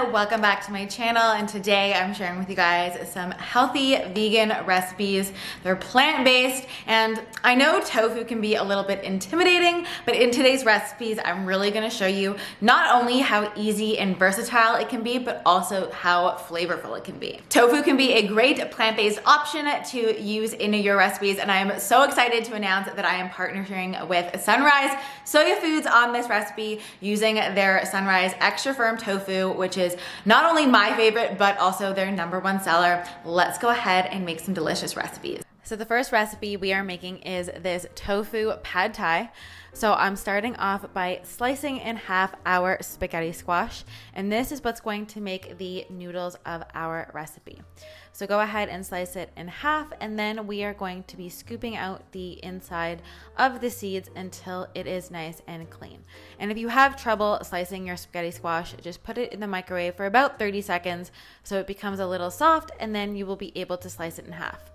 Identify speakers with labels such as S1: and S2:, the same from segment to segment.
S1: welcome back to my channel, and today I'm sharing with you guys some healthy vegan recipes. They're plant-based, and I know tofu can be a little bit intimidating, but in today's recipes I'm really going to show you not only how easy and versatile it can be, but also how flavorful it can be. Tofu can be a great plant-based option to use in your recipes, and I am so excited to announce that I am partnering with Sunrise Soya Foods on this recipe using their Sunrise Extra Firm Tofu, which is not only my favorite, but also their #1 seller. Let's go ahead and make some delicious recipes. So the first recipe we are making is this Tofu Pad Thai. So I'm starting off by slicing in half our spaghetti squash, and this is what's going to make the noodles of our recipe. So go ahead and slice it in half, and then we are going to be scooping out the inside of the seeds until it is nice and clean. And if you have trouble slicing your spaghetti squash, just put it in the microwave for about 30 seconds so it becomes a little soft, and then you will be able to slice it in half.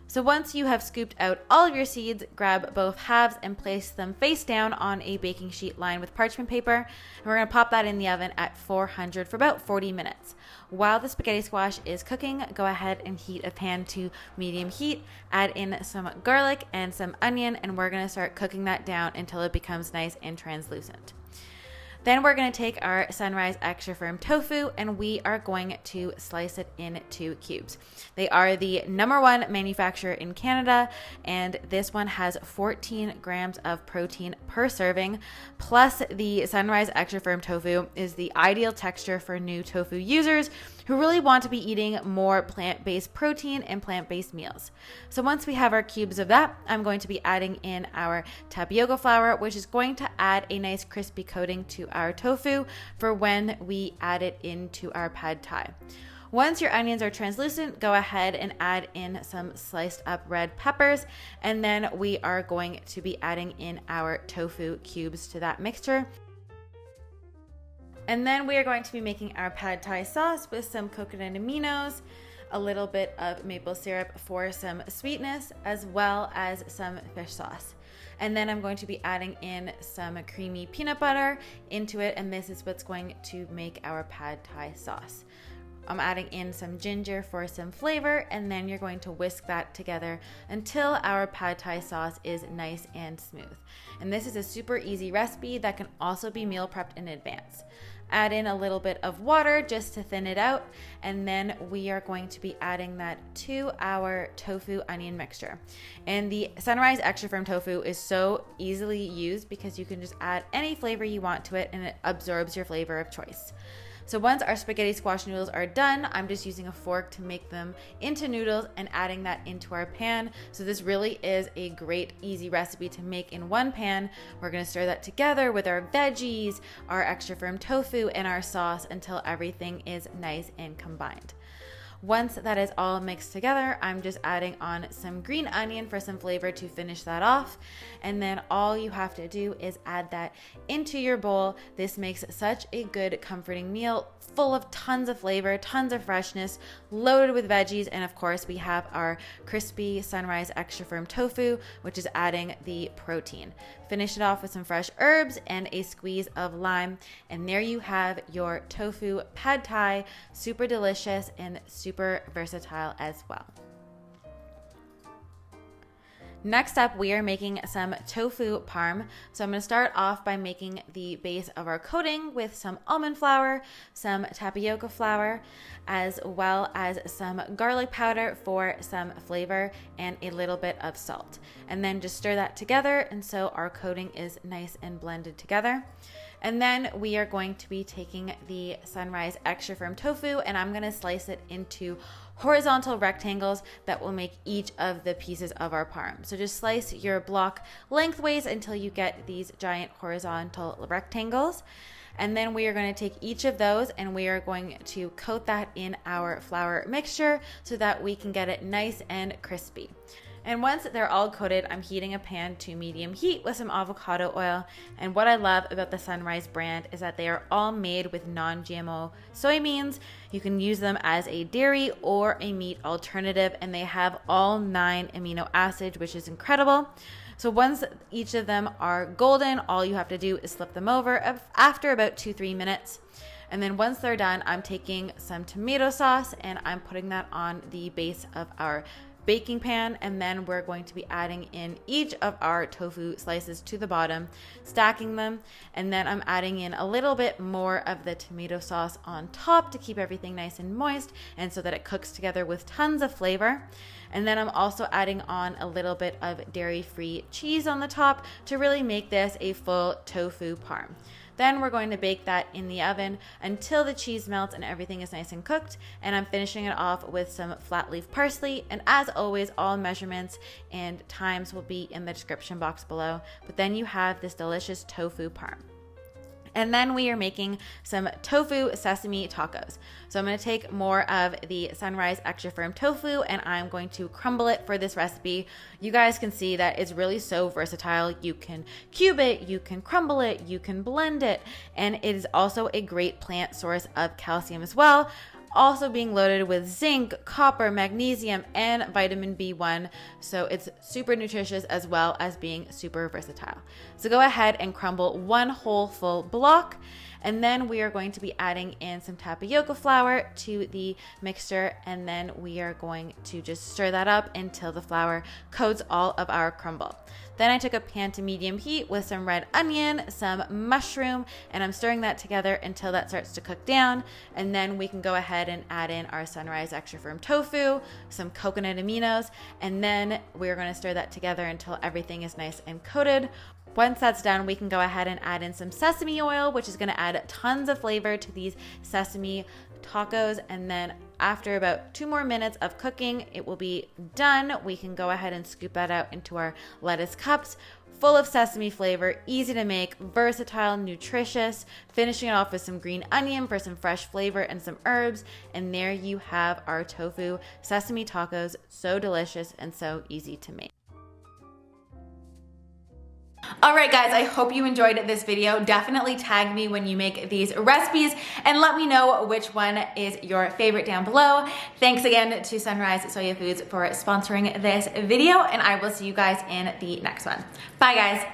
S1: So once you have scooped out all of your seeds, grab both halves and place them face down on a baking sheet lined with parchment paper. And we're going to pop that in the oven at 400 for about 40 minutes. While the spaghetti squash is cooking, go ahead and heat a pan to medium heat. Add in some garlic and some onion, and we're going to start cooking that down until it becomes nice and translucent. Then we're going to take our Sunrise Extra Firm Tofu, and we are going to slice it into cubes. They are the #1 manufacturer in Canada, and this one has 14 grams of protein per serving. Plus, the Sunrise Extra Firm Tofu is the ideal texture for new tofu users who really want to be eating more plant-based protein and plant-based meals. So once we have our cubes of that, I'm going to be adding in our tapioca flour, which is going to add a nice crispy coating to our tofu for when we add it into our pad thai. Once your onions are translucent, go ahead and add in some sliced up red peppers, and then we are going to be adding in our tofu cubes to that mixture. And then we are going to be making our pad thai sauce with some coconut aminos, a little bit of maple syrup for some sweetness, as well as some fish sauce. And then I'm going to be adding in some creamy peanut butter into it, and this is what's going to make our pad thai sauce. I'm adding in some ginger for some flavor, and then you're going to whisk that together until our pad thai sauce is nice and smooth. And this is a super easy recipe that can also be meal prepped in advance. Add in a little bit of water just to thin it out, and then we are going to be adding that to our tofu onion mixture. And the Sunrise Extra Firm Tofu is so easily used because you can just add any flavor you want to it, and it absorbs your flavor of choice. So once our spaghetti squash noodles are done, I'm just using a fork to make them into noodles and adding that into our pan. So this really is a great, easy recipe to make in one pan. We're going to stir that together with our veggies, our extra firm tofu, and our sauce until everything is nice and combined. Once that is all mixed together, I'm just adding on some green onion for some flavor to finish that off. And then all you have to do is add that into your bowl. This makes such a good, comforting meal, full of tons of flavor, tons of freshness, loaded with veggies. And of course, we have our crispy Sunrise Extra Firm Tofu, which is adding the protein. Finish it off with some fresh herbs and a squeeze of lime. And there you have your tofu pad thai, super delicious and super versatile as well. Next up, we are making some tofu parm. So I'm going to start off by making the base of our coating with some almond flour, some tapioca flour, as well as some garlic powder for some flavor and a little bit of salt. And then just stir that together, and so our coating is nice and blended together. And then we are going to be taking the Sunrise Extra Firm Tofu, and I'm going to slice it into horizontal rectangles that will make each of the pieces of our parm. So just slice your block lengthways until you get these giant horizontal rectangles. And then we are going to take each of those and we are going to coat that in our flour mixture so that we can get it nice and crispy. And once they're all coated, I'm heating a pan to medium heat with some avocado oil. And what I love about the Sunrise brand is that they are all made with non-GMO soybeans. You can use them as a dairy or a meat alternative, and they have all 9 amino acids, which is incredible. So once each of them are golden, all you have to do is flip them over after about 2-3 minutes. And then once they're done, I'm taking some tomato sauce and I'm putting that on the base of our baking pan, and then we're going to be adding in each of our tofu slices to the bottom, stacking them, and then I'm adding in a little bit more of the tomato sauce on top to keep everything nice and moist and so that it cooks together with tons of flavor. And then I'm also adding on a little bit of dairy-free cheese on the top to really make this a full tofu parm. Then we're going to bake that in the oven until the cheese melts and everything is nice and cooked. And I'm finishing it off with some flat leaf parsley. And as always, all measurements and times will be in the description box below. But then you have this delicious tofu parm. And then we are making some tofu sesame tacos. So I'm going to take more of the Sunrise Extra Firm Tofu and I'm going to crumble it for this recipe. You guys can see that it's really so versatile. You can cube it, you can crumble it, you can blend it, and it is also a great plant source of calcium as well. Also being loaded with zinc, copper, magnesium, and vitamin B1. So it's super nutritious as well as being super versatile. So go ahead and crumble one whole full block. And then we are going to be adding in some tapioca flour to the mixture. And then we are going to just stir that up until the flour coats all of our crumble. Then I took a pan to medium heat with some red onion, some mushroom, and I'm stirring that together until that starts to cook down. And then we can go ahead and add in our Sunrise Extra Firm Tofu, some coconut aminos, and then we're going to stir that together until everything is nice and coated. Once that's done, we can go ahead and add in some sesame oil, which is going to add tons of flavor to these sesame tacos. And then after about 2 more minutes of cooking, it will be done. We can go ahead and scoop that out into our lettuce cups. Full of sesame flavor, easy to make, versatile, nutritious, finishing it off with some green onion for some fresh flavor and some herbs. And there you have our tofu sesame tacos. So delicious and so easy to make. All right, guys, I hope you enjoyed this video. Definitely tag me when you make these recipes and let me know which one is your favorite down below. Thanks again to Sunrise Soya Foods for sponsoring this video, and I will see you guys in the next one. Bye, guys.